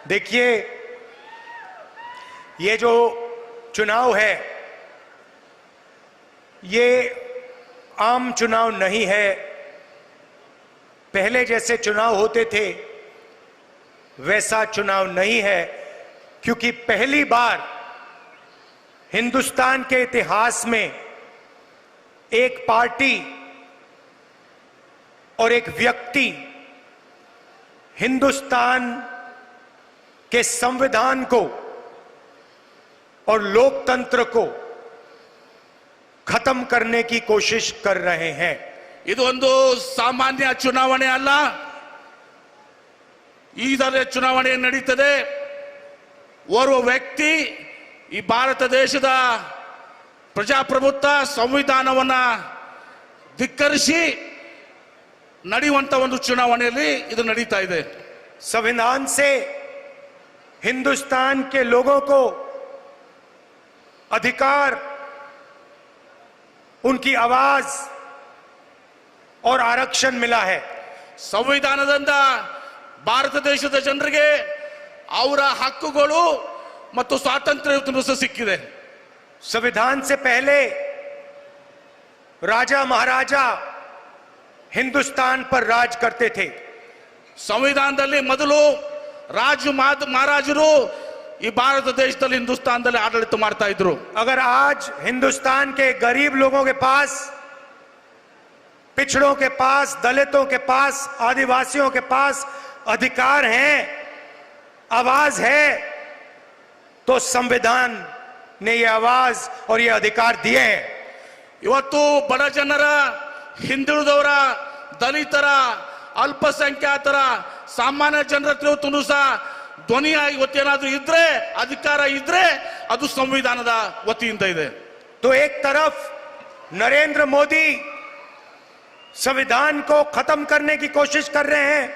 देखिए, ये जो चुनाव है ये आम चुनाव नहीं है। पहले जैसे चुनाव होते थे वैसा चुनाव नहीं है, क्योंकि पहली बार हिंदुस्तान के इतिहास में एक पार्टी और एक व्यक्ति हिंदुस्तान के संविधान को और लोकतंत्र को खत्म करने की कोशिश कर रहे हैं। ಇದು ಒಂದು ಸಾಮಾನ್ಯ ಚುನಾವಣೆ ಅಲ್ಲ, ಇದರ ಚುನಾವಣೆ ನಡೀತದೆ। ಓರ್ವ ವ್ಯಕ್ತಿ ಈ ಭಾರತ ದೇಶದ ಪ್ರಜಾಪ್ರಭುತ್ವ ಸಂವಿಧಾನವನ್ನ ಧಿಕ್ಕರಿಸಿ ನಡೆಯುವಂತ ಒಂದು ಚುನಾವಣೆಯಲ್ಲಿ ಇದು ನಡೀತಾ ಇದೆ। संविधान से हिंदुस्तान के लोगों को अधिकार, उनकी आवाज और आरक्षण मिला है। ಸಂವಿಧಾನದಿಂದ ಭಾರತ ದೇಶದ ಜನರಿಗೆ ಅವರ ಹಕ್ಕುಗಳು ಮತ್ತು ಸ್ವಾತಂತ್ರ್ಯ ಸಿಕ್ಕಿದೆ। संविधान से पहले राजा महाराजा हिंदुस्तान पर राज करते थे। ಸಂವಿಧಾನದಲ್ಲಿ ಮೊದಲು ರಾಜ ಮಹಾರಾಜರು ಈ ಭಾರತ ದೇಶದಲ್ಲಿ ಹಿಂದೂಸ್ತಾನದಲ್ಲಿ ಆಡಳಿತ ಮಾಡ್ತಾ ಇದ್ರು। अगर आज हिंदुस्तान के गरीब लोगों के पास, पिछड़ों के पास, दलितों के पास, आदिवासियों के पास अधिकार हैं, आवाज है, तो संविधान ने ये आवाज और ये अधिकार दिए हैं। ಇವತ್ತು ಬಡ ಜನರ, ಹಿಂದುಳಿದವರ, ದಲಿತರ, ಅಲ್ಪಸಂಖ್ಯಾತರ, ಸಾಮಾನ್ಯ ಜನರ ಇವತ್ತು ಸಹ ಧ್ವನಿಯಾಗಿ ಇವತ್ತೇನಾದ್ರೂ ಇದ್ರೆ, ಅಧಿಕಾರ ಇದ್ರೆ ಅದು ಸಂವಿಧಾನದ ವತಿಯಿಂದ ಇದೆ। तो एक तरफ नरेंद्र मोदी संविधान को खत्म करने की कोशिश कर रहे हैं।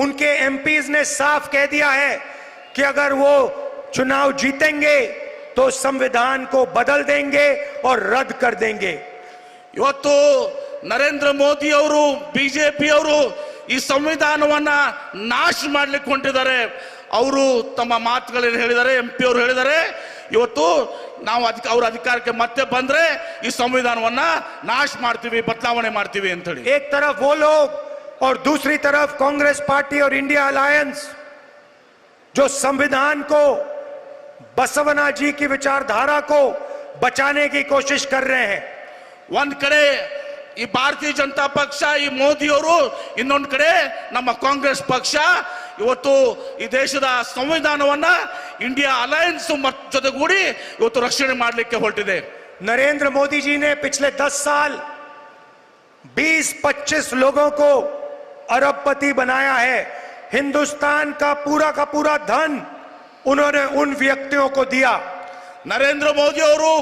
उनके एमपीज ने साफ कह दिया है कि अगर वो चुनाव जीतेंगे तो संविधान को बदल देंगे और रद्द कर देंगे। ಇವತ್ತು ನರೇಂದ್ರ ಮೋದಿ ಅವರು, ಬಿಜೆಪಿ ಅವರು ಈ ಸಂವಿಧಾನವನ್ನ ನಾಶ ಮಾಡ್ಲಿಕ್ಕೆ ಹೊಂಟಿದ್ದಾರೆ। ಅವರು ತಮ್ಮ ಮಾತುಗಳಲ್ಲಿ ಹೇಳಿದ್ದಾರೆ, ಎಂಪಿ ಅವರು ಹೇಳಿದ್ದಾರೆ, ಇವತ್ತು ನಾವು ಅವ್ರ ಅಧಿಕಾರಕ್ಕೆ ಮತ್ತೆ ಬಂದ್ರೆ ಈ ಸಂವಿಧಾನವನ್ನ ನಾಶ ಮಾಡ್ತೀವಿ, ಬದಲಾವಣೆ ಮಾಡ್ತೀವಿ ಅಂತ ಹೇಳಿ। एक तरफ वो लोग और दूसरी तरफ कांग्रेस पार्टी और इंडिया अलायंस जो संविधान को, बसवना जी की विचारधारा को बचाने की कोशिश कर रहे हैं। ಒಂದ್ ಕಡೆ ಈ ಭಾರತೀಯ ಜನತಾ ಪಕ್ಷ, ಈ ಮೋದಿ ಅವರು, ಇನ್ನೊಂದು ಕಡೆ ನಮ್ಮ ಕಾಂಗ್ರೆಸ್ ಪಕ್ಷ ಇವತ್ತು ಈ ದೇಶದ ಸಂವಿಧಾನವನ್ನ ಇಂಡಿಯಾ ಅಲಯನ್ಸ್ ಜೊತೆಗೂಡಿ ಇವತ್ತು ರಕ್ಷಣೆ ಮಾಡಲಿಕ್ಕೆ ಹೊರಟಿದೆ। नरेंद्र मोदी जी ने पिछले 10 साल 20-25 लोगों को अरबपति बनाया है। हिंदुस्तान का पूरा धन उन्होंने उन व्यक्तियों को दिया। ನರೇಂದ್ರ ಮೋದಿ ಅವರು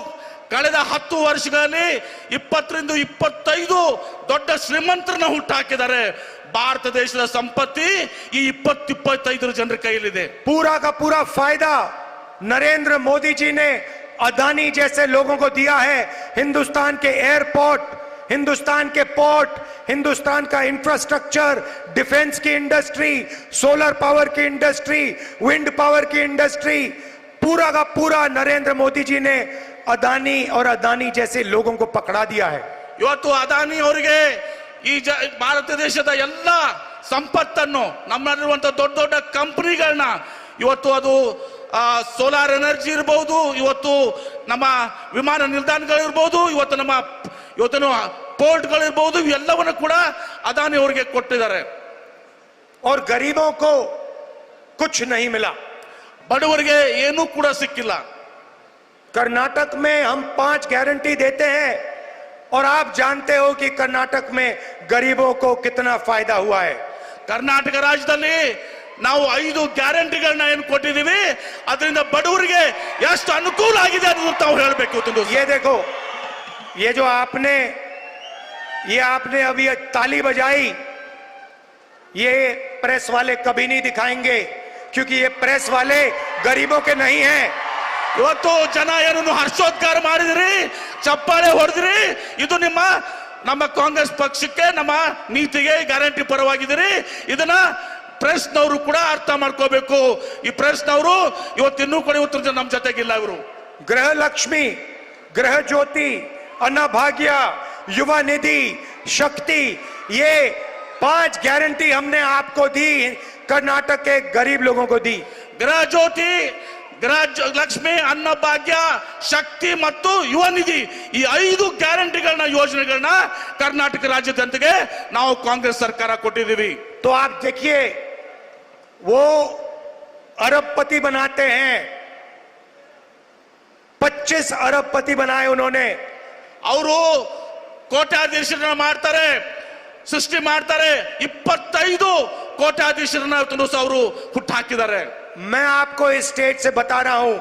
ಕಳೆದ 10 ವರ್ಷಗಳಲ್ಲಿ 20-25 ದೊಡ್ಡ ಶ್ರೀಮಂತರನ್ನ ಹುಟ್ಟಾಕಿದ್ದಾರೆ। ಭಾರತ ದೇಶದ ಸಂಪತ್ತಿ ಈ 20-25 ಜನರ ಕೈಯಲ್ಲಿದೆ। पूरा का पूरा फायदा नरेंद्र मोदी जी ने अदानी जैसे लोगों को दिया है। हिंदुस्तान के एयरपोर्ट, हिंदुस्तान के पोर्ट, हिंदुस्तान का इंफ्रास्ट्रक्चर, डिफेंस की इंडस्ट्री, सोलर पावर की इंडस्ट्री, विंड पावर की इंडस्ट्री, पूरा का पूरा नरेंद्र मोदी जी ने अदानी और अदानी जैसे लोगों को पकड़ा दिया है। ಇವತ್ತು ಅದಾನಿ ಅವರಿಗೆ ಈ ಭಾರತ ದೇಶದ ಎಲ್ಲ ಸಂಪತ್ತನ್ನು, ನಮ್ಮಲ್ಲಿರುವಂತಹ ದೊಡ್ಡ ದೊಡ್ಡ ಕಂಪನಿಗಳನ್ನ, ಇವತ್ತು ಅದು ಸೋಲಾರ್ ಎನರ್ಜಿ ಇರಬಹುದು, ಇವತ್ತು ನಮ್ಮ ವಿಮಾನ ನಿಲ್ದಾಣಗಳಿರ್ಬಹುದು, ಇವತ್ತು ಪೋರ್ಟ್ಗಳಿರ್ಬಹುದು, ಇವೆಲ್ಲವನ್ನು ಕೂಡ ಅದಾನಿ ಅವರಿಗೆ ಕೊಟ್ಟಿದ್ದಾರೆ। और गरीबों को कुछ नहीं मिला, ಬಡವರಿಗೆ ಏನೂ ಕೂಡ ಸಿಕ್ಕಿಲ್ಲ। कर्नाटक में हम 5 गारंटी देते हैं और आप जानते हो कि कर्नाटक में गरीबों को कितना फायदा हुआ है। ಕರ್ನಾಟಕ ರಾಜ್ಯದಲ್ಲಿ ನಾವು 5 ಗ್ಯಾರಂಟಿಗಳನ್ನ ಏನು ಕೊಟ್ಟಿದ್ದೀವಿ, ಅದರಿಂದ ಬಡವರಿಗೆ ಎಷ್ಟು ಅನುಕೂಲ ಆಗಿದೆ ಅಂತ ನಾವು ಹೇಳಬೇಕು। ये देखो, ये जो आपने अभी ताली बजाई, ये प्रेस वाले कभी नहीं दिखाएंगे, क्योंकि ये प्रेस वाले गरीबों के नहीं हैं। ಇವತ್ತು ಜನ ಏನನ್ನು ಹರ್ಷೋದ್ಗಾರ ಮಾಡಿದ್ರಿ, ಚಪ್ಪಾಳೆ ಹೊಡೆದ್ರಿ, ಇದು ನಮ್ಮ ಕಾಂಗ್ರೆಸ್ ಪಕ್ಷಕ್ಕೆ, ನಮ್ಮ ನೀತಿಗೆ ಗ್ಯಾರಂಟಿ ಪರವಾಗಿದ್ದೀರಿ। ಇದನ್ನ ಪ್ರೆಸ್ನವರು ಕೂಡ ಅರ್ಥ ಮಾಡ್ಕೋಬೇಕು. ಈ ಪ್ರೆಸ್ನವರು ಇವತ್ತಿನ್ನೂ ಕೂಡ ಇವತ್ತು ನಮ್ಮ ಜೊತೆಗಿಲ್ಲ. ಇವರು गृह लक्ष्मी, गृह ज्योति, अन्नभाग्य, युवा निधि, शक्ति, ये 5 गारंटी हमने आपको दी, कर्नाटक के गरीब लोगों को दी. ಗೃಹ ಜ್ಯೋತಿ, ಗೃಹ ಲಕ್ಷ್ಮಿ, ಅನ್ನಭಾಗ್ಯ, ಶಕ್ತಿ ಮತ್ತು ಯುವ ನಿಧಿ, ಈ 5 ಗ್ಯಾರಂಟಿಗಳನ್ನ ಯೋಜನೆಗಳನ್ನ ಕರ್ನಾಟಕ ರಾಜ್ಯದ ಜನತೆಗೆ ನಾವು ಕಾಂಗ್ರೆಸ್ ಸರ್ಕಾರ ಕೊಟ್ಟಿದ್ದೀವಿ. तो आप देखिए, वो अरबपति बनाते हैं, 25 अरबपति बनाए उन्होंने. ಅವರು ಕೋಟ್ಯಾಧೀಶರನ್ನ ಮಾಡ್ತಾರೆ, ಸೃಷ್ಟಿ ಮಾಡ್ತಾರೆ. 25 ಕೋಟ್ಯಾಧೀಶರನ್ನ ಅವರು ಹುಟ್ಟಾಕಿದ್ದಾರೆ. मैं आपको इस स्टेज से बता रहा हूं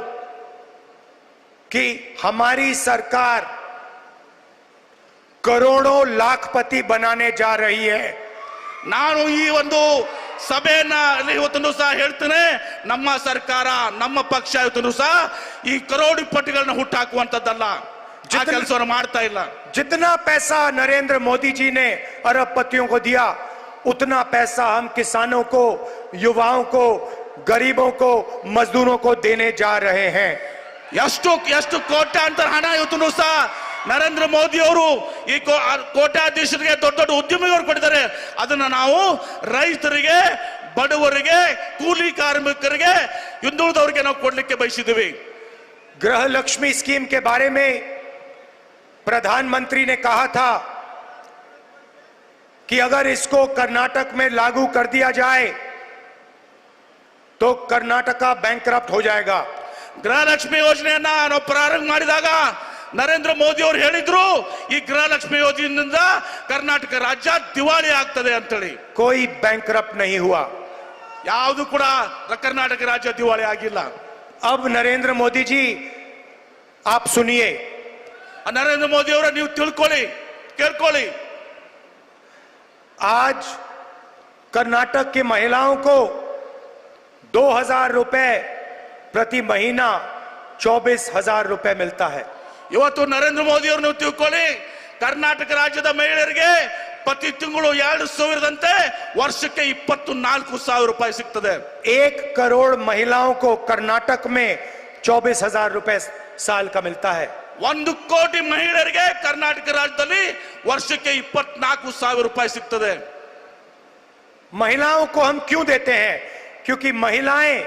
कि हमारी सरकार करोड़ों लाखपति बनाने जा रही है. ನಾನು ಈ ಒಂದು ಸಭೆಯನ್ನ ಇವತ್ತೊಂದು ಸಹ ಹೇಳ್ತೇನೆ, ನಮ್ಮ ಸರ್ಕಾರ, ನಮ್ಮ ಪಕ್ಷ ಇವತ್ತೊಂದು ಸಹ ಈ ಕರೋಡಿಪತಿಗಳನ್ನ ಹುಟ್ಟಾಕುವಂತದ್ದಲ್ಲ, ಆ ಕೆಲಸವನ್ನು ಮಾಡ್ತಾ ಇಲ್ಲ. जितना पैसा नरेंद्र मोदी जी ने अरबपतियों को दिया, उतना पैसा हम किसानों को, युवाओं को, गरीबों को, मजदूरों को देने जा रहे हैं. ಎಷ್ಟು ಕೋಟ್ಯಾಂತರ ಹಣ ಇವತ್ತು ಸಹ ನರೇಂದ್ರ ಮೋದಿ ಅವರು ಈ ಕೋಟ್ಯಾಧೀಶರಿಗೆ, ದೊಡ್ಡ ದೊಡ್ಡ ಉದ್ಯಮಿಗಳು ಕೊಟ್ಟಿದ್ದಾರೆ. ಅದನ್ನ ನಾವು ರೈತರಿಗೆ, ಬಡವರಿಗೆ, ಕೂಲಿ ಕಾರ್ಮಿಕರಿಗೆ, ಹಿಂದುಳಿದವರಿಗೆ ನಾವು ಕೊಡ್ಲಿಕ್ಕೆ ಬಯಸಿದ್ದೀವಿ. गृह लक्ष्मी स्कीम के बारे में प्रधानमंत्री ने कहा था कि अगर इसको कर्नाटक में लागू कर दिया जाए तो कर्नाटका बैंकरप्ट हो जाएगा. ಗೃಹಲಕ್ಷ್ಮಿ ಯೋಜನೆಯನ್ನ ನಾವು ಪ್ರಾರಂಭ ಮಾಡಿದಾಗ ನರೇಂದ್ರ ಮೋದಿ ಅವರು ಹೇಳಿದ್ರು, ಈ ಗೃಹಲಕ್ಷ್ಮಿ ಯೋಜನೆಯಿಂದ ಕರ್ನಾಟಕ ರಾಜ್ಯ ದಿವಾಳಿ ಆಗ್ತದೆ ಅಂತೇಳಿ. कोई बैंकरप्ट नहीं हुआ. ಯಾವುದು ಕೂಡ ಕರ್ನಾಟಕ ರಾಜ್ಯ ದಿವಾಳಿ ಆಗಿಲ್ಲ. अब नरेंद्र मोदी जी, आप सुनिए, ನರೇಂದ್ರ ಮೋದಿ ಅವರ ನೀವು ತಿಳ್ಕೊಳ್ಳಿ, ಕೇಳ್ಕೊಳ್ಳಿ. आज कर्नाटक की महिलाओं को 2000 रुपए प्रति महीना 24,000 रुपए मिलता है. ಇವತ್ತು ನರೇಂದ್ರ ಮೋದಿ ಅವರು ನೀವು ತಿಳ್ಕೊಳ್ಳಿ, ಕರ್ನಾಟಕ ರಾಜ್ಯದ ಮಹಿಳೆಯರಿಗೆ ಪ್ರತಿ ತಿಂಗಳು 2,000ದಂತೆ ವರ್ಷಕ್ಕೆ 24,000 ರೂಪಾಯಿ ಸಿಗ್ತದೆ. 1 करोड़ महिलाओं को कर्नाटक में 24,000 रुपए साल का मिलता है. 1 ಕೋಟಿ ಮಹಿಳೆಯರಿಗೆ ಕರ್ನಾಟಕ ರಾಜ್ಯದಲ್ಲಿ ವರ್ಷಕ್ಕೆ 24,000 ರೂಪಾಯಿ ಸಿಗ್ತದೆ. महिलाओं को हम क्यों देते हैं? क्योंकि महिलाएं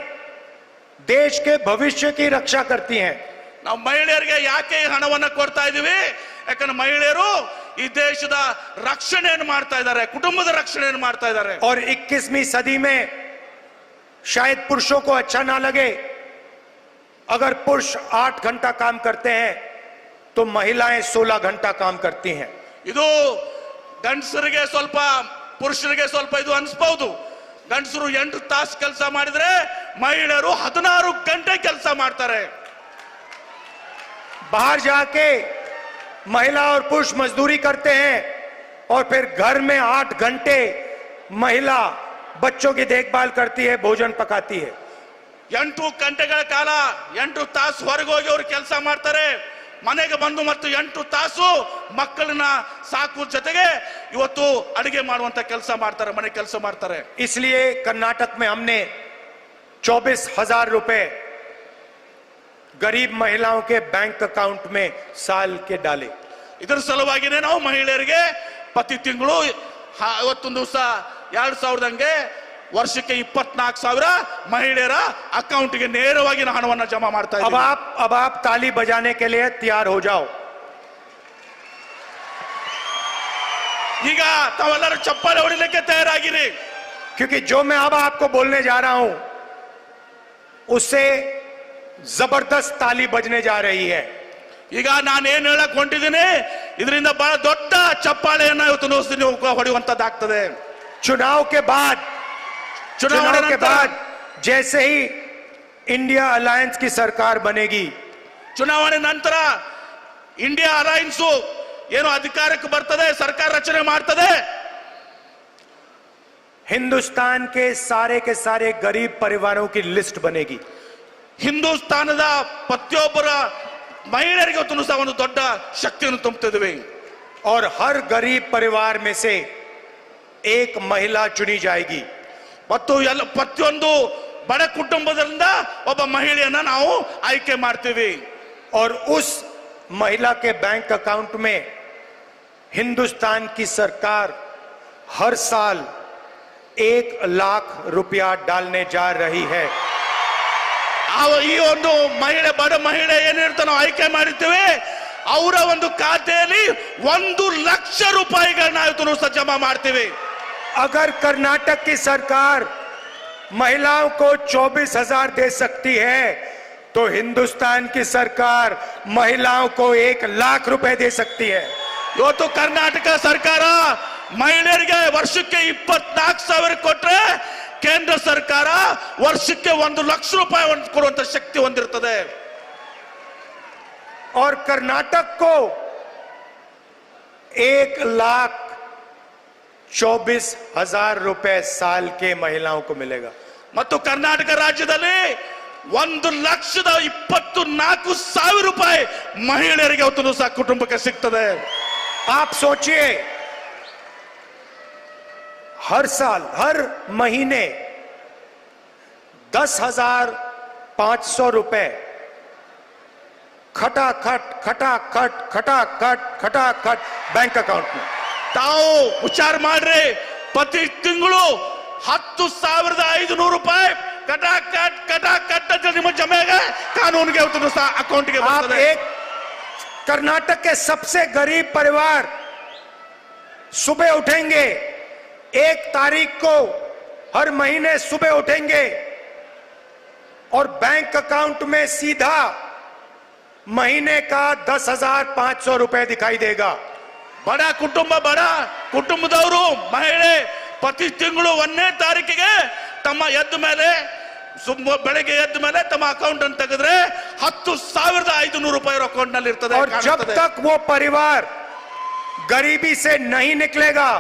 देश के भविष्य की रक्षा करती हैं. ನಾವು ಮಹಿಳೆಯರಿಗೆ ಯಾಕೆ ಈ ಹಣವನ್ನ ಕೊಡ್ತಾ ಇದೀವಿ? ಯಾಕಂದ್ರೆ ಮಹಿಳೆಯರು ಈ ದೇಶದ ರಕ್ಷಣೆಯನ್ನು ಮಾಡ್ತಾ ಇದ್ದಾರೆ, ಕುಟುಂಬದ ರಕ್ಷಣೆಯನ್ನು ಮಾಡ್ತಾ ಇದ್ದಾರೆ. और 21वीं सदी में शायद पुरुषों को अच्छा ना लगे, अगर पुरुष 8 घंटा काम करते हैं तो महिलाएं 16 घंटा काम करती हैं. ಇದು ಗಂಡಸರಿಗೆ ಸ್ವಲ್ಪ, ಪುರುಷರಿಗೆ ಸ್ವಲ್ಪ ಇದು ಅನ್ಸ್ಬಹುದು. ಗಂಡಸರು 8 ತಾಸು ಕೆಲಸ ಮಾಡಿದ್ರೆ ಮಹಿಳೆಯರು 16 ಗಂಟೆ ಕೆಲಸ ಮಾಡ್ತಾರೆ. बाहर जाके महिला और पुरुष मजदूरी करते हैं और फिर घर में 8 घंटे महिला बच्चों की देखभाल करती है, भोजन पकाती है. 8 ಗಂಟೆಗಳ ಕಾಲ 8 ತಾಸು ಹೊರಗೆ ಹೋಗಿ ಅವರು ಕೆಲಸ ಮಾಡ್ತಾರೆ. ಮನೆಗೆ ಬಂದು ಮತ್ತು 8 ತಾಸು ಮಕ್ಕಳನ್ನ ಸಾಕುವ ಜೊತೆಗೆ ಇವತ್ತು ಅಡಿಗೆ ಮಾಡುವಂತ ಕೆಲಸ ಮಾಡ್ತಾರೆ, ಮನೆ ಕೆಲಸ ಮಾಡ್ತಾರೆ. इसलिए कर्नाटक में हमने 24,000 रुपए गरीब महिलाओं के बैंक अकाउंट में साल के डाले. ಇದರ ಸಲುವಾಗಿನೇ ನಾವು ಮಹಿಳೆಯರಿಗೆ ಪ್ರತಿ ತಿಂಗಳು ಇವತ್ತೊಂದು ದಿವಸ 2,000ದಂಗೆ ವರ್ಷಕ್ಕೆ 24,000 ಮಹಿಳೆಯರ ಅಕೌಂಟ್ಗೆ ನೇರವಾಗಿ ಹಣವನ್ನ ಜಮಾ ಮಾಡ್ತಾ ಇದ್ದೀವಿ. अब आप ताली बजाने के लिए तैयार हो जाओ. ಈಗ ತಾವೆಲ್ಲರೂ ಚಪ್ಪಾಳೆ ಹೊಡಿಲಿಕ್ಕೆ ತಯಾರಾಗಿರಿ. क्योंकि जो मैं अब आपको बोलने जा रहा हूं उससे जबरदस्त ताली बजने जा रही है. ಈಗ ನಾನು ಏನು ಹೇಳಕ್ ಹೊಂಟಿದ್ದೀನಿ, ಇದರಿಂದ ಬಹಳ ದೊಡ್ಡ ಚಪ್ಪಾಳೆಯನ್ನ ಇವತ್ತು ನೀವು ಹೊಡೆಯುವಂತದ್ದಾಗ್ತದೆ. चुनाव के बाद जैसे ही इंडिया अलायंस की सरकार बनेगी, ಚುನಾವಣೆ ನಂತರ ಇಂಡಿಯಾ ಅಲೈನ್ಸ್ ಏನು ಅಧಿಕಾರಕ್ಕೆ ಬರ್ತದೆ, ಸರ್ಕಾರ ರಚನೆ ಮಾಡ್ತದೆ, हिंदुस्तान के सारे गरीब परिवारों की लिस्ट बनेगी. ಹಿಂದೂಸ್ತಾನದ ಪ್ರತಿಯೊಬ್ಬರ ಮಹಿಳೆಯರಿಗೆ ಇವತ್ತು ಸಹ ಒಂದು ದೊಡ್ಡ ಶಕ್ತಿಯನ್ನು ತುಂಬುತ್ತಿದ್ದೇವೆ. और हर गरीब परिवार में से एक महिला चुनी जाएगी. ಮತ್ತು ಎಲ್ಲ ಪ್ರತಿಯೊಂದು ಬಡ ಕುಟುಂಬದಿಂದ ಒಬ್ಬ ಮಹಿಳೆಯನ್ನ ನಾವು ಆಯ್ಕೆ ಮಾಡ್ತೀವಿ. और उस महिला के बैंक अकाउंट में हिंदुस्तान की सरकार हर साल 1 लाख रुपया डालने जा रही है. ಈ ಒಂದು ಮಹಿಳೆ ಬಡ ಮಹಿಳೆ ಏನಿರ್ತ ನಾವು ಆಯ್ಕೆ ಮಾಡಿರ್ತೀವಿ ಅವರ ಒಂದು ಖಾತೆಯಲ್ಲಿ 1 ಲಕ್ಷ ರೂಪಾಯಿಗಳನ್ನ ಇವತ್ತು ಜಮಾ ಮಾಡ್ತೀವಿ. अगर कर्नाटक की सरकार महिलाओं को 24,000 दे सकती है तो हिंदुस्तान की सरकार महिलाओं को 1 लाख रुपए दे सकती है. ಇವತ್ತು ಕರ್ನಾಟಕ ಸರ್ಕಾರ ಮಹಿಳೆಯರಿಗೆ ವರ್ಷಕ್ಕೆ 24,000 ಕೊಟ್ರೆ ಕೇಂದ್ರ ಸರ್ಕಾರ ವರ್ಷಕ್ಕೆ 1 ಲಕ್ಷ ರೂಪಾಯಿ ಕೊಡುವಂತ ಶಕ್ತಿ ಹೊಂದಿರುತ್ತದೆ. और कर्नाटक को 1,24,000 रुपए साल के महिलाओं को मिलेगा. ಮತ್ತು ಕರ್ನಾಟಕ ರಾಜ್ಯದಲ್ಲಿ 1,24,000 ರೂಪಾಯಿ ಮಹಿಳೆಯರಿಗೆ ಅವತ್ತು ಸಹ ಕುಟುಂಬಕ್ಕೆ ಸಿಗ್ತದೆ. आप सोचिए, हर साल हर महीने 10,500 रुपए खटाखट खटाखट खटाखट खटाखट बैंक अकाउंट में. ತಾವು ವಿಚಾರ ಮಾಡ್ರಿ, ಪ್ರತಿ ತಿಂಗಳು 10,500 ರೂಪಾಯಿ ಕಟಾಕಟ್ ಕಟಾಕಟ್ ಅಂತ ನಿಮ್ಮ ಜಮೆಗೆ ಕಾನೂನಿಗೆ ಅವತ್ತು ಸಹ ಅಕೌಂಟ್ಗೆ आप ಬರ್ತದೆ. एक कर्नाटक के सबसे गरीब परिवार सुबह उठेंगे 1 तारीख को, हर महीने सुबह उठेंगे और बैंक अकाउंट में सीधा महीने का 10,500 रुपए दिखाई देगा. ಬಡ ಕುಟುಂಬದವರು ಮಹಿಳೆ ಪ್ರತಿ ತಿಂಗಳು 1ನೇ ತಾರೀಕಿಗೆ ತಮ್ಮ ಬೆಳಗ್ಗೆ ಎದ್ದ ಮೇಲೆ ತಮ್ಮ ಅಕೌಂಟ್ ಅನ್ನು ತೆಗೆದ್ರೆ 10,500 ರೂಪಾಯಿ ಅಕೌಂಟ್ ನಲ್ಲಿ ಇರ್ತದೆ. और जब तक वो परिवार गरीबी से नहीं निकलेगा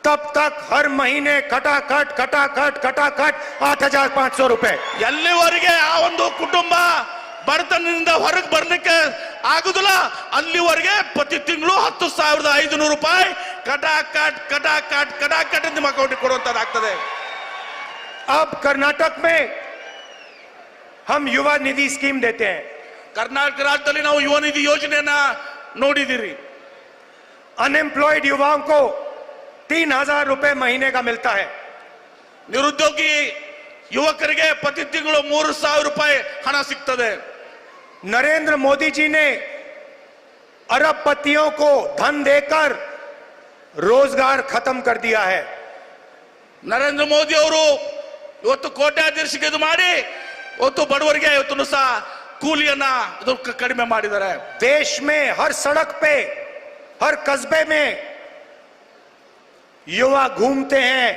तब तक हर महीने खटाखट खटाखट खटाखट 8,500 रुपए. ಎಲ್ಲಿವರೆಗೆ ಆ ಒಂದು ಕುಟುಂಬ ಬಡತನದಿಂದ ಹೊರಗೆ ಬರ್ಲಿಕ್ಕೆ ಆಗುದಿಲ್ಲ ಅಲ್ಲಿವರೆಗೆ ಪ್ರತಿ ತಿಂಗಳು 10,500 ರೂಪಾಯಿ ಕಟಾಕಟ್ ಕಟಾಕಟ್ ಕಟಾಕಟ್ ನಿಮ್ಮ ಅಕೌಂಟ್ ಕೊಡುವಂತದ್ದಾಗ್ತದೆ. अब कर्नाटक में हम युवा निधि स्कीम देते हैं. ಕರ್ನಾಟಕ ರಾಜ್ಯದಲ್ಲಿ ನಾವು ಯುವ ನಿಧಿ ಯೋಜನೆಯನ್ನ ನೋಡಿದಿರಿ. अनएम्प्लॉयड युवाओं को 3,000 रुपए महीने का मिलता है. ನಿರುದ್ಯೋಗಿ ಯುವಕರಿಗೆ ಪ್ರತಿ ತಿಂಗಳು 3,000 ರೂಪಾಯಿ ಹಣ ಸಿಗ್ತದೆ. नरेंद्र मोदी जी ने अरबपतियों को धन देकर रोजगार खत्म कर दिया है. ನರೇಂದ್ರ ಮೋದಿ ಅವರು ಇವತ್ತು ಕೋಟ್ಯಾಧೀಶಕ್ಕೆ ಇದು ಮಾಡಿ ಇವತ್ತು ಬಡವರಿಗೆ ಇವತ್ತು ಸಹ ಕೂಲಿಯನ್ನ ಕಡಿಮೆ ಮಾಡಿದ್ದಾರೆ. देश में हर सड़क पे हर कस्बे में युवा घूमते हैं,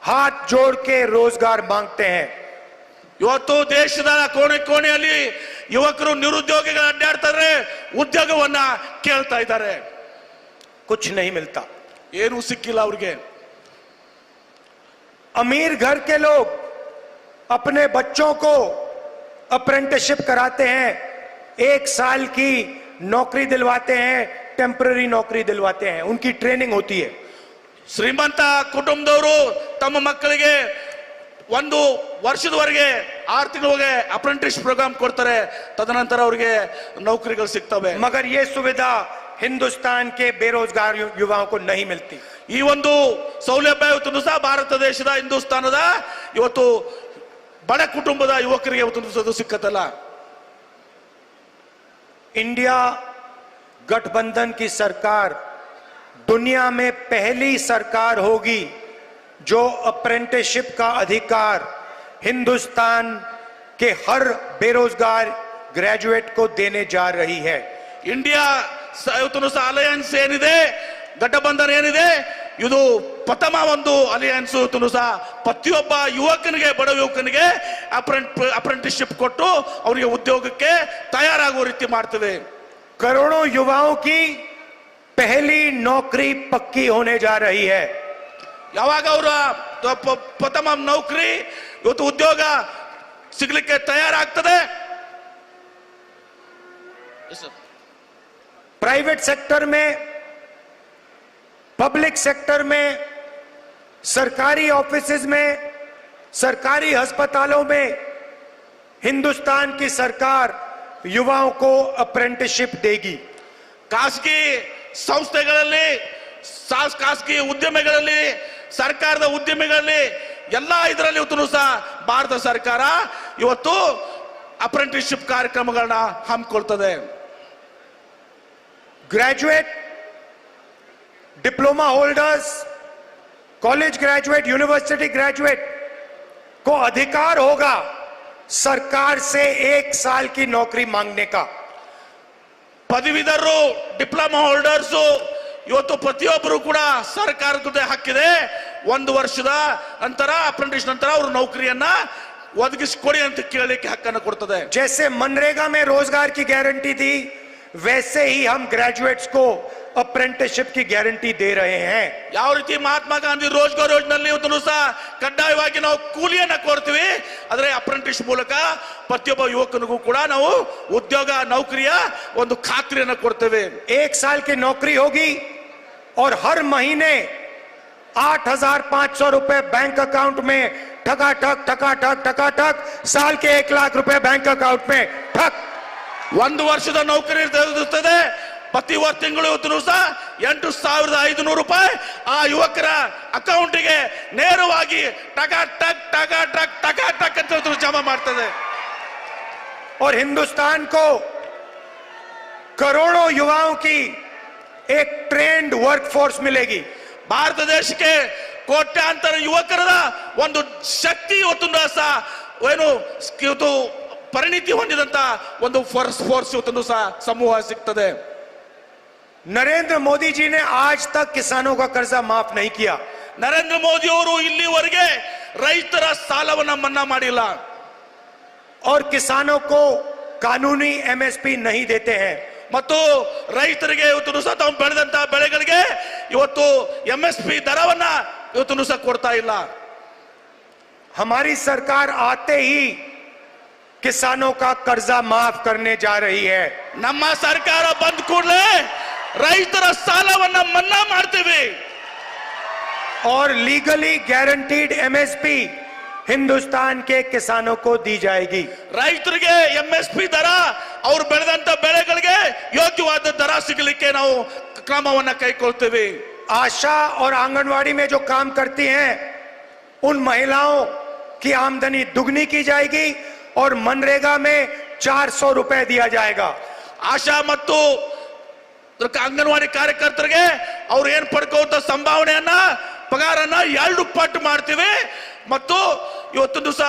हाथ जोड़ के रोजगार मांगते हैं. ಇವತ್ತು ದೇಶದ ಕೋಣೆಯಲ್ಲಿ ಯುವಕರು ನಿರುದ್ಯೋಗಿಗಳು ಅಡ್ಡಾಡ್ತಾರೆ, ಉದ್ಯೋಗವನ್ನ ಕೇಳ್ತಾ ಇದ್ದಾರೆ. कुछ नहीं मिलता. ಏನು ಸಿಕ್ಕಿಲ್ಲ ಅವ್ರಿಗೆ. अमीर घर के लोग अपने बच्चों को अप्रेंटिसशिप कराते हैं, 1 साल की नौकरी दिलवाते हैं, टेम्पररी नौकरी दिलवाते हैं, उनकी ट्रेनिंग होती है. ಶ್ರೀಮಂತ ಕುಟುಂಬದವರು ತಮ್ಮ ಮಕ್ಕಳಿಗೆ 1 ವರ್ಷದವರೆಗೆ 6 ತಿಂಗಳಿಗೆ ಅಪ್ರೆಂಟಿಸ್ ಪ್ರೋಗ್ರಾಮ್ ಕೊಡ್ತಾರೆ, ತದನಂತರ ಅವರಿಗೆ ನೌಕರಿಗಳು ಸಿಗ್ತವೆ. मगर ये सुविधा हिंदुस्तान के बेरोजगार युवाओं को नहीं मिलती. ಈ ಒಂದು ಸೌಲಭ್ಯ ಇವತ್ತು ಸಹ ಭಾರತ ದೇಶದ ಹಿಂದೂಸ್ತಾನದ ಇವತ್ತು ಬಡ ಕುಟುಂಬದ ಯುವಕರಿಗೆ ಇವತ್ತು ಸಿಕ್ಕತ್ತಲ್ಲ. इंडिया गठबंधन की सरकार दुनिया में पहली सरकार होगी जो अप्रेंटिसशिप का अधिकार हिंदुस्तान के हर बेरोजगार ग्रेजुएट को देने जा रही है. ಇಂಡಿಯಾ ಇವತ್ತು ಸಹ ಅಲಯನ್ಸ್ ಏನಿದೆ, ಗಠಬಂಧನ ಏನಿದೆ, ಇದು ಪ್ರಥಮ ಒಂದು ಅಲಿಯನ್ಸ್ ಇವತ್ತು ಸಹ ಪ್ರತಿಯೊಬ್ಬ ಯುವಕನಿಗೆ, ಬಡ ಯುವಕನಿಗೆ ಅಪ್ರೆಂಟಿಸ್ಶಿಪ್ ಕೊಟ್ಟು ಅವರಿಗೆ ಉದ್ಯೋಗಕ್ಕೆ ತಯಾರಾಗುವ ರೀತಿ ಮಾಡ್ತದೆ. करोड़ों युवाओं की पहली नौकरी पक्की होने जा रही है. ಯಾವಾಗ ಅವರ ಪ್ರಥಮ ನೌಕರಿ ಇವತ್ತು ಉದ್ಯೋಗ ಸಿಗ್ಲಿಕ್ಕೆ ತಯಾರಾಗ್ತದೆ. प्राइवेट सेक्टर में, पब्लिक सेक्टर में सरकारी ऑफिसेज में, सरकारी अस्पतालों में हिंदुस्तान की सरकार युवाओं को अप्रेंटिसशिप देगी। ಖಾಸಗಿ ಸಂಸ್ಥೆಗಳಲ್ಲಿ ಖಾಸಗಿ ಉದ್ಯಮಿಗಳಲ್ಲಿ ಸರ್ಕಾರದ ಉದ್ಯಮಿಗಳಲ್ಲಿ ಎಲ್ಲಾ ಇದರಲ್ಲಿ ಇವತ್ತು ಸಹ ಭಾರತ ಸರ್ಕಾರ ಇವತ್ತು ಅಪ್ರೆಂಟಿಸ್ಶಿಪ್ ಕಾರ್ಯಕ್ರಮಗಳನ್ನ ಹಮ್ಮಿಕೊಳ್ತದೆ। Graduate, diploma holders, college graduate, university graduate को अधिकार होगा सरकार से 1 साल की नौकरी मांगने का। ಪದವೀಧರರು, ಡಿಪ್ಲೊಮಾ ಹೋಲ್ಡರ್ಸ್ ಇವತ್ತು ಪ್ರತಿಯೊಬ್ಬರು ಕೂಡ ಸರ್ಕಾರದ ಜೊತೆ ಹಕ್ಕಿದೆ 1 ವರ್ಷದ ನಂತರ ಅಪ್ರೆಂಟಿಸ್ ನಂತರ ಅವರು ನೌಕರಿಯನ್ನ ಒದಗಿಸಿಕೊಡಿ ಅಂತ ಕೇಳಲಿಕ್ಕೆ ಹಕ್ಕನ್ನು ಕೊಡ್ತದೆ। जैसे मनरेगा में रोजगार की गारंटी थी, वैसे ही हम ग्रेजुएट्स को अप्रेंटिसशिप की गारंटी दे रहे हैं। ಯಾವ ರೀತಿ ಮಹಾತ್ಮ ಗಾಂಧಿ ರೋಜ್ಗಾರ್ ಯೋಜನೆಯಲ್ಲಿ ಇವತ್ತು ಸಹ ಕಡ್ಡಾಯವಾಗಿ ನಾವು ಕೂಲಿಯನ್ನ ಕೊಡ್ತೀವಿ, ಆದರೆ ಅಪ್ರೆಂಟಿಸ್ ಮೂಲಕ ಪ್ರತಿಯೊಬ್ಬ ಯುವಕನಿಗೂ ಕೂಡ ನಾವು ಉದ್ಯೋಗ ನೌಕರಿಯ ಒಂದು ಖಾತ್ರಿಯನ್ನ ಕೊಡ್ತೇವೆ। 1 साल की नौकरी होगी और हर महीने 8,500 रुपए बैंक अकाउंट में ठकाठक ठकाठक ठकाठक, साल के 1 लाख रुपए बैंक अकाउंट में ठक। 1 ವರ್ಷದ ನೌಕರಿ ಇರುತ್ತದೆ, ಪ್ರತಿ ತಿಂಗಳು ಇವತ್ತು ಸಹ 8,500 ರೂಪಾಯಿ ಆ ಯುವಕರ ಅಕೌಂಟಿಗೆ ನೇರವಾಗಿ ಟಕಾಟಕ್ ಟಕಾಟಕ್ ಟಕಾಟಕ್ ಅಂತ ಜಮಾ ಮಾಡ್ತದೆ। और हिंदुस्तान को करोड़ों युवाओं की एक ट्रेंड वर्कफोर्स मिलेगी। ಭಾರತ ದೇಶಕ್ಕೆ ಕೋಟ್ಯಾಂತರ ಯುವಕರ ಒಂದು ಶಕ್ತಿ ಇವತ್ತು ಸಹ ಏನು ಇವತ್ತು ಪರಿಣಿತಿ ಹೊಂದಿದಂತ ಒಂದು ಫೋರ್ಸ್ ಇವತ್ತು ಸಹ ಸಮೂಹ ಸಿಗ್ತದೆ। नरेंद्र मोदी जी ने आज तक किसानों का कर्जा माफ नहीं किया। ನರೇಂದ್ರ ಮೋದಿ ಅವರು ಇಲ್ಲಿವರೆಗೆ ರೈತರ ಸಾಲವನ್ನ ಮನ್ನಾ ಮಾಡಿಲ್ಲ और किसानों को कानूनी एमएसपी नहीं देते हैं। ಮತ್ತು ರೈತರಿಗೆ ಇವತ್ತು ಸಹ ತಾವು ಬೆಳೆದಂತ ಬೆಳೆಗಳಿಗೆ ಇವತ್ತು ಎಂಎಸ್ಪಿ ದರವನ್ನ ಇವತ್ತು ಸಹ ಕೊಡ್ತಾ ಇಲ್ಲ। हमारी सरकार आते ही किसानों का कर्जा माफ करने जा रही है। ನಮ್ಮ ಸರ್ಕಾರ ಬಂದ ಕೂಡಲೇ ರೈತರ ಸಾಲವನ್ನ ಮನ್ನಾ ಮಾಡ್ತೀವಿ और लीगली गारंटीड एमएसपी हिंदुस्तान के किसानों को दी जाएगी। ರೈತರಿಗೆ ಎಂಎಸ್ಪಿ ದರ ಅವರು ಬೆಳೆದಂತ ಬೆಳೆಗಳಿಗೆ ಯೋಗ್ಯವಾದ ದರ ಸಿಗಲಿಕ್ಕೆ ನಾವು ಕ್ರಮವನ್ನ ಕೈಗೊಳ್ತೀವಿ। आशा और आंगनवाड़ी में जो काम करती हैं उन महिलाओं की आमदनी दुगनी की जाएगी और मनरेगा में 400 रुपए दिया जाएगा। ಆಶಾ ಮತ್ತು ಅಂಗನವಾಡಿ ಕಾರ್ಯಕರ್ತರಿಗೆ ಅವ್ರು ಏನ್ ಪಡ್ಕೋತ ಸಂಭಾವನೆಯನ್ನ ಪಗಾರನ್ನ 2 ಪಟ್ಟು ಮಾಡ್ತೀವಿ ಮತ್ತು ಇವತ್ತು ದಿವಸ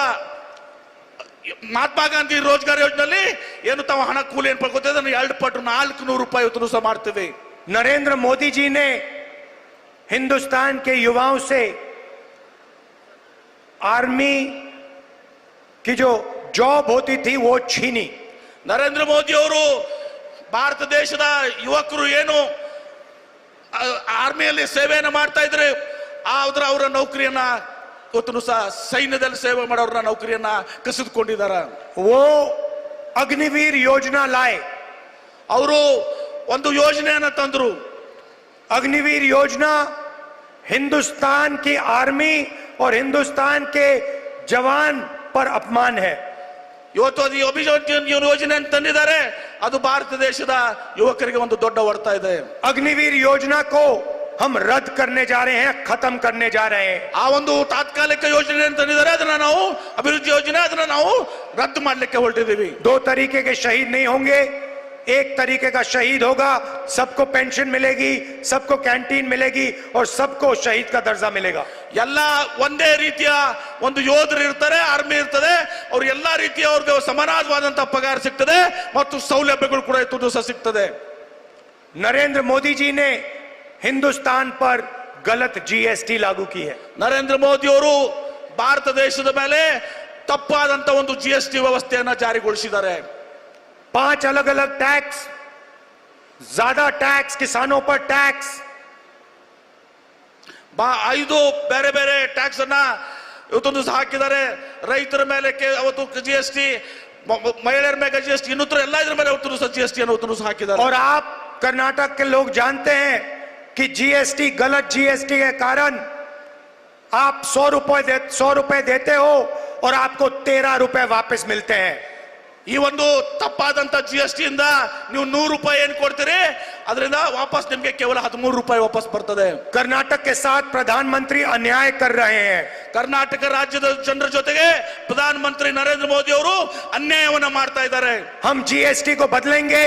ಮಹಾತ್ಮ ಗಾಂಧಿ ರೋಜ್ಗಾರ್ ಯೋಜನೆಯಲ್ಲಿ ಏನು ತಾವು ಹಣ ಕೂಲಿ ಏನ್ ಪಡ್ಕೋತ 2 ಪಟ್ಟು 400 ರೂಪಾಯಿ ಇವತ್ತು ದಿವಸ ಮಾಡ್ತೀವಿ। नरेंद्र मोदी जी ने हिंदुस्तान के युवाओं से आर्मी की जो जॉब होती थी वो छीनी। ನರೇಂದ್ರ ಮೋದಿ ಅವರು ಭಾರತ ದೇಶದ ಯುವಕರು ಏನು ಆರ್ಮಿಯಲ್ಲಿ ಸೇವೆಯನ್ನು ಮಾಡ್ತಾ ಇದ್ರೆ ಅವರ ನೌಕರಿಯನ್ನ ಇವತ್ತು ಸಹ ಸೈನ್ಯದಲ್ಲಿ ಸೇವೆ ಮಾಡೋರ ನೌಕರಿಯನ್ನ ಕಸಿದುಕೊಂಡಿದ್ದಾರೆ। वो अग्निवीर योजना लाए। ಅವರು ಒಂದು ಯೋಜನೆಯನ್ನ ತಂದ್ರು। अग्निवीर योजना हिंदुस्तान की आर्मी और हिंदुस्तान के जवान पर अपमान है। ಇವತ್ತು ಅದು ಯೋಜನೆ ತಂದಿದ್ದಾರೆ, ಅದು ಭಾರತ ದೇಶದ ಯುವಕರಿಗೆ ಒಂದು ದೊಡ್ಡ ಹೊಡೆತ ಇದೆ। अग्निवीर योजना को हम रद्द करने जा रहे हैं, खत्म करने जा रहे हैं। ಆ ಒಂದು ತಾತ್ಕಾಲಿಕ ಯೋಜನೆ ತಂದಿದ್ದಾರೆ, ಅದನ್ನ ನಾವು ಅಭಿವೃದ್ಧಿ ಯೋಜನೆ ಅದನ್ನ ನಾವು ರದ್ದು ಮಾಡಲಿಕ್ಕೆ ಹೊರಟಿದ್ದೀವಿ। 2 तरीके के शहीद नहीं होंगे, एक तरीके का शहीद होगा, सबको पेंशन मिलेगी, सबको कैंटीन मिलेगी और सबको शहीद का दर्जा मिलेगा। ಎಲ್ಲ ಒಂದೇ ರೀತಿಯ ಒಂದು ಯೋಧರು ಇರ್ತಾರೆ, ಆರ್ಮಿ ಇರ್ತದೆ, ಅವ್ರು ಎಲ್ಲಾ ರೀತಿಯ ಅವ್ರಿಗೆ ಸಮಾನವಾದಂತಹ ಪಗಾರ ಸಿಗ್ತದೆ ಮತ್ತು ಸೌಲಭ್ಯಗಳು ಕೂಡ ಇವತ್ತು ದಿವಸ ಸಿಗ್ತದೆ। नरेंद्र मोदी जी ने हिंदुस्तान पर गलत जीएसटी लागू की है। ನರೇಂದ್ರ ಮೋದಿ ಅವರು ಭಾರತ ದೇಶದ ಮೇಲೆ ತಪ್ಪಾದಂತ ಒಂದು ಜಿಎಸ್ಟಿ ವ್ಯವಸ್ಥೆಯನ್ನ ಜಾರಿಗೊಳಿಸಿದ್ದಾರೆ। 5 अलग अलग टैक्स, ज्यादा टैक्स, किसानों पर टैक्स, 5 ಬೇರೆ ಬೇರೆ ಟ್ಯಾಕ್ಸ್ ಅನ್ನ ಇವತ್ತೊಂದು ಸಹ ಹಾಕಿದ್ದಾರೆ। ರೈತರ ಮೇಲೆ ಅವತ್ತು ಜಿಎಸ್ಟಿ, ಮಹಿಳೆಯರ ಮೇಲೆ ಜಿಎಸ್ಟಿ, ಇನ್ನೂತ್ರ ಎಲ್ಲ ಇದ್ರ ಮೇಲೆ ಅವತ್ತು ಸಹ ಜಿಎಸ್ಟಿ ಅನ್ನು ಸಹ ಹಾಕಿದ್ದಾರೆ। और आप कर्नाटक के लोग जानते हैं कि जीएसटी, गलत जीएसटी के कारण आप 100 रुपए देते हो और आपको 13 रुपए वापस मिलते हैं। ಈ ಒಂದು ತಪ್ಪಾದಂತ GST ಇಂದ ನೀವು 100 ರೂಪಾಯಿ ಏನು ಕೊಡ್ತೀರಿ, ಅದರಿಂದ ವಾಪಸ್ ನಿಮಗೆ ಕೇವಲ 13 ರೂಪಾಯಿ ವಾಪಸ್ ಬರ್ತದೆ। कर्नाटक के साथ प्रधानमंत्री अन्याय कर रहे हैं। ಕರ್ನಾಟಕ ರಾಜ್ಯದ ಜನರ ಜೊತೆಗೆ ಪ್ರಧಾನಮಂತ್ರಿ ನರೇಂದ್ರ ಮೋದಿ ಅವರು ಅನ್ಯಾಯವನ್ನ ಮಾಡ್ತಾ ಇದ್ದಾರೆ। हम GST को बदलेंगे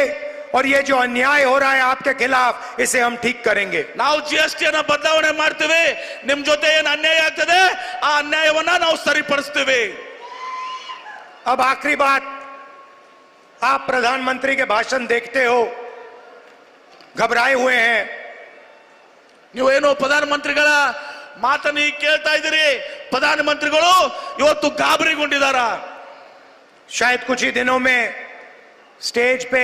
और ये जो अन्याय हो रहा है आपके खिलाफ, इसे हम ठीक करेंगे। ನಾವು GST ಅನ್ನ ಬದಲಾವಣೆ ಮಾಡ್ತೀವಿ, ನಿಮ್ ಜೊತೆ ಏನು ಅನ್ಯಾಯ ಆಗ್ತದೆ ಆ ಅನ್ಯಾಯವನ್ನ ನಾವು ಸರಿಪಡಿಸ್ತೀವಿ। अब आखिरी बात, आप प्रधानमंत्री के भाषण देखते हो, घबराए हुए हैं। ನೀವೇನು ಪ್ರಧಾನಮಂತ್ರಿಗಳ ಮಾತನ್ನು ಕೇಳ್ತಾ ಇದ್ದೀರಿ, ಪ್ರಧಾನಮಂತ್ರಿಗಳು ಇವತ್ತು ಗಾಬರಿಗೊಂಡಿದ್ದಾರ। शायद कुछ ही दिनों में स्टेज पे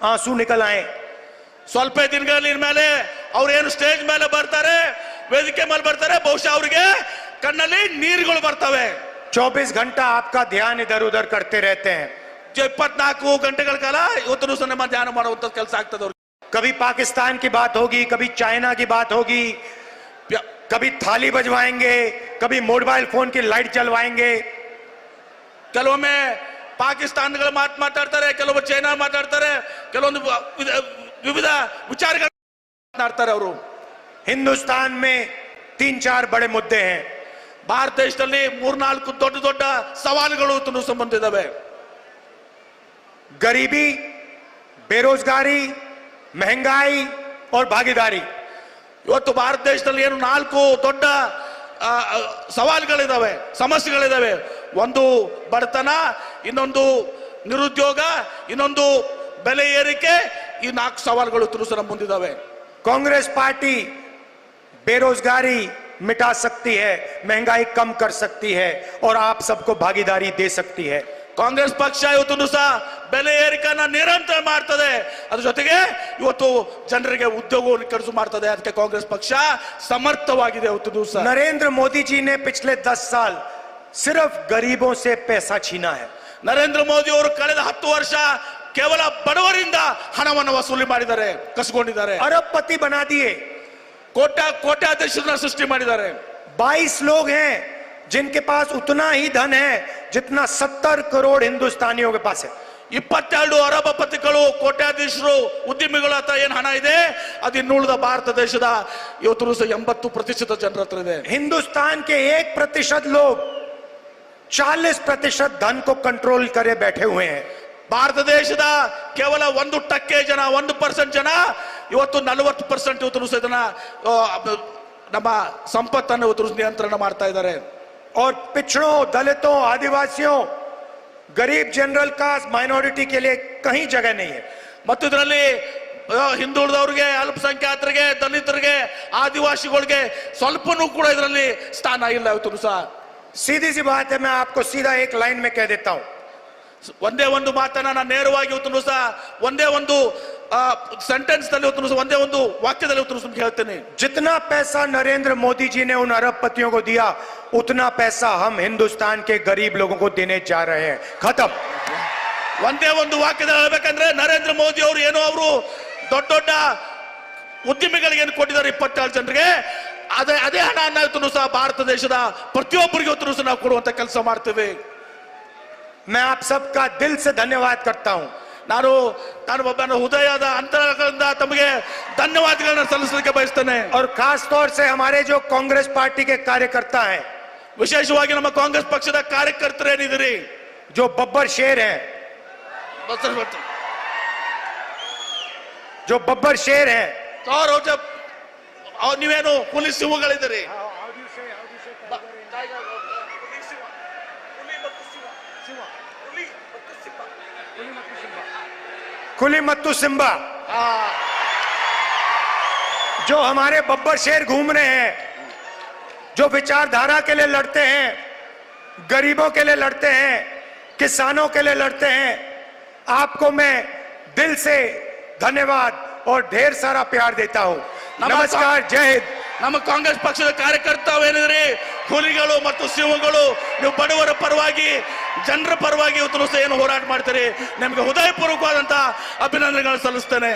आंसू निकल आए। ಸ್ವಲ್ಪ ದಿನಗಳ ಮೇಲೆ ಅವ್ರು ಏನು ಸ್ಟೇಜ್ ಮೇಲೆ ಬರ್ತಾರೆ, ವೇದಿಕೆ ಮೇಲೆ ಬರ್ತಾರೆ, ಬಹುಶಃ ಅವರಿಗೆ ಕಣ್ಣಲ್ಲಿ ನೀರುಗಳು ಬರ್ತವೆ। 24 घंटा आपका ध्यान इधर उधर करते रहते हैं। 24 ಗಂಟೆಗಳ ಕಾಲ ಇವತ್ತು ಸಹ ನಮ್ಮ ಧ್ಯಾನ ಮಾಡುವಂತ ಕೆಲಸ ಆಗ್ತದೆ ಅವ್ರಿಗೆ। कभी पाकिस्तान की बात होगी, कभी चाइना की बात होगी, कभी थाली बजवाएंगे, कभी मोबाइल फोन की लाइट जलवाएंगे। ಕೆಲವೊಮ್ಮೆ ಪಾಕಿಸ್ತಾನಗಳ ಮಾತಾಡ್ತಾರೆ, ಕೆಲವೊಮ್ಮೆ ಚೈನಾ ಮಾತಾಡ್ತಾರೆ, ಕೆಲವೊಂದು ವಿವಿಧ ವಿಚಾರಗಳು ಮಾತನಾಡ್ತಾರೆ ಅವರು। हिंदुस्तान में 3-4 बड़े मुद्दे हैं। ಭಾರತ ದೇಶದಲ್ಲಿ 3-4 ದೊಡ್ಡ ದೊಡ್ಡ ಸವಾಲುಗಳು ಸಂಬಂಧ ಇದಾವೆ। गरीबी, बेरोजगारी, महंगाई और भागीदारी। ಇವತ್ತು ಭಾರತ ದೇಶದಲ್ಲಿ ಏನು 4 ದೊಡ್ಡ ಸವಾಲುಗಳಿದಾವೆ, ಸಮಸ್ಯೆಗಳಿದಾವೆ। ಒಂದು ಬಡತನ, ಇನ್ನೊಂದು ನಿರುದ್ಯೋಗ, ಇನ್ನೊಂದು ಬೆಲೆ ಏರಿಕೆ, ಈ 4 ಸವಾಲುಗಳು ನಮ್ಮ ಮುಂದಿದಾವೆ। कांग्रेस पार्टी बेरोजगारी मिटा सकती है, महंगाई कम कर सकती है और आप सबको भागीदारी दे सकती है। ಕಾಂಗ್ರೆಸ್ ಪಕ್ಷ ಇವತ್ತು ಸಹ ಬೆಲೆ ಏರಿಕೆಯನ್ನ ನಿರಂತರ ಮಾಡ್ತದೆ, ಅದ್ರ ಜೊತೆಗೆ ಇವತ್ತು ಜನರಿಗೆ ಉದ್ಯೋಗವನ್ನು ಕಡಿಸು ಮಾಡ್ತದೆ। ಅದಕ್ಕೆ ಕಾಂಗ್ರೆಸ್ ಪಕ್ಷ ಸಮರ್ಥವಾಗಿದೆ ಇವತ್ತು ಸಹ। नरेंद्र मोदी जी ने पिछले 10 साल सिर्फ गरीबों से पैसा छीना है। ನರೇಂದ್ರ ಮೋದಿ ಅವರು ಕಳೆದ 10 ವರ್ಷ ಕೇವಲ ಬಡವರಿಂದ ಹಣವನ್ನು ವಸೂಲಿ ಮಾಡಿದ್ದಾರೆ, ಕಸ್ಕೊಂಡಿದ್ದಾರೆ। अरबपति बना दिए। ಕೋಟ್ಯಾಧೀಶರನ್ನ ಸೃಷ್ಟಿ ಮಾಡಿದ್ದಾರೆ। 22 लोग हैं जिनके पास उतना ही धन है जितना 70 करोड़ हिंदुस्तानियों के पास है। 22 ಅರಬಪತಿಗಳು, ಕೋಟ್ಯಾಧೀಶರು, ಉದ್ಯಮಿಗಳ ಹತ್ರ ಏನ್ ಹಣ ಇದೆ, ಅದು ಇನ್ನುಳಿದ ಭಾರತ ದೇಶದ ಇವತ್ತು 80% ಜನರ ಹತ್ರ ಇದೆ। हिंदुस्तान के 1% लोग 40% धन को कंट्रोल करे बैठे हुए हैं। ಭಾರತ ದೇಶದ ಕೇವಲ 1% ಜನ, 1% ಜನ ಇವತ್ತು 40% ಇವತ್ತು ಇದನ್ನ ನಮ್ಮ ಸಂಪತ್ತನ್ನು ಇವತ್ತು ನಿಯಂತ್ರಣ ಮಾಡ್ತಾ ಇದ್ದಾರೆ। और पिछड़ों, दलितों, आदिवासियों, गरीब जनरल कास्ट, माइनॉरिटी के लिए कहीं जगह नहीं है। ಮತ್ತು ಇದರಲ್ಲಿ ಹಿಂದುಳಿದವರಿಗೆ, ಅಲ್ಪಸಂಖ್ಯಾತರಿಗೆ, ದಲಿತರಿಗೆ, ಆದಿವಾಸಿಗಳಿಗೆ ಸ್ವಲ್ಪನೂ ಕೂಡ ಇದರಲ್ಲಿ ಸ್ಥಾನ ಇಲ್ಲ ಇವತ್ತು ಸಹ। सीधी सी बात है, मैं आपको सीधा एक लाइन में कह देता हूं। ಒಂದೇ ಒಂದು ಮಾತನ್ನ ನಾನು ನೇರವಾಗಿ ಇವತ್ತು ಸಹ ಒಂದೇ ಒಂದು ಸೆಂಟೆನ್ಸ್ ನಲ್ಲಿ ಇವತ್ತು ಸಹ ಒಂದೇ ಒಂದು ವಾಕ್ಯದಲ್ಲಿ ಇವತ್ತು ಸಹ ಹೇಳ್ತೇನೆ। जितना पैसा नरेंद्र मोदी जी ने उन अरबपतियों को दिया, उतना पैसा हम हिंदुस्तान के गरीब लोगों को देने जा रहे हैं। खत्म। ಒಂದೇ ಒಂದು ವಾಕ್ಯದಲ್ಲಿ ಹೇಳ್ಬೇಕಂದ್ರೆ, ನರೇಂದ್ರ ಮೋದಿ ಅವರು ಏನೋ ಅವರು ದೊಡ್ಡ ದೊಡ್ಡ ಉದ್ಯಮಿಗಳಿಗೆ ಏನು ಕೊಟ್ಟಿದ್ದಾರೆ 24 ಜನರಿಗೆ, ಅದೇ ಹಣ ಇವತ್ತು ಸಹ ಭಾರತ ದೇಶದ ಪ್ರತಿಯೊಬ್ಬರಿಗೆ ಇವತ್ತು ಸಹ ನಾವು ಕೊಡುವಂತ ಕೆಲಸ ಮಾಡ್ತೇವೆ। मैं आप सबका दिल से धन्यवाद करता हूं। ನಾನು ಒಬ್ಬನ ಹೃದಯದ ಅಂತರದಿಂದ ತಮಗೆ ಧನ್ಯವಾದಗಳನ್ನ ಸಲ್ಲಿಸಲಿಕ್ಕೆ ಬಯಸ್ತೇನೆ। और खास तौर से हमारे जो कांग्रेस पार्टी के कार्यकर्ता हैं, ವಿಶೇಷವಾಗಿ ನಮ್ಮ ಕಾಂಗ್ರೆಸ್ ಪಕ್ಷದ ಕಾರ್ಯಕರ್ತರೇನಿದ್ದೀರಿ, जो बब्बर शेर हैं, जो बब्बर शेर हैं, ನೀವೇನು ಹುಲಿ ಸಿಂಹಗಳಿದ್ದೀರಿ, कुली मत्तू सिम्बा, जो हमारे बब्बर शेर घूम रहे हैं, जो विचारधारा के लिए लड़ते हैं, गरीबों के लिए लड़ते हैं, किसानों के लिए लड़ते हैं, आपको मैं दिल से धन्यवाद और ढेर सारा प्यार देता हूं। नमस्कार, जय हिंद। ನಮ್ಮ ಕಾಂಗ್ರೆಸ್ ಪಕ್ಷದ ಕಾರ್ಯಕರ್ತವೇನಿದ್ರಿ, ಹುಲಿಗಳು ಮತ್ತು ಸಿಂಹಗಳು, ನೀವು ಬಡವರ ಪರವಾಗಿ, ಜನರ ಪರವಾಗಿ ಇವತ್ತು ಏನು ಹೋರಾಟ ಮಾಡ್ತೀರಿ, ನಿಮಗೆ ಹೃದಯಪೂರ್ವಕವಾದಂತಹ ಅಭಿನಂದನೆಗಳನ್ನು ಸಲ್ಲಿಸ್ತೇನೆ।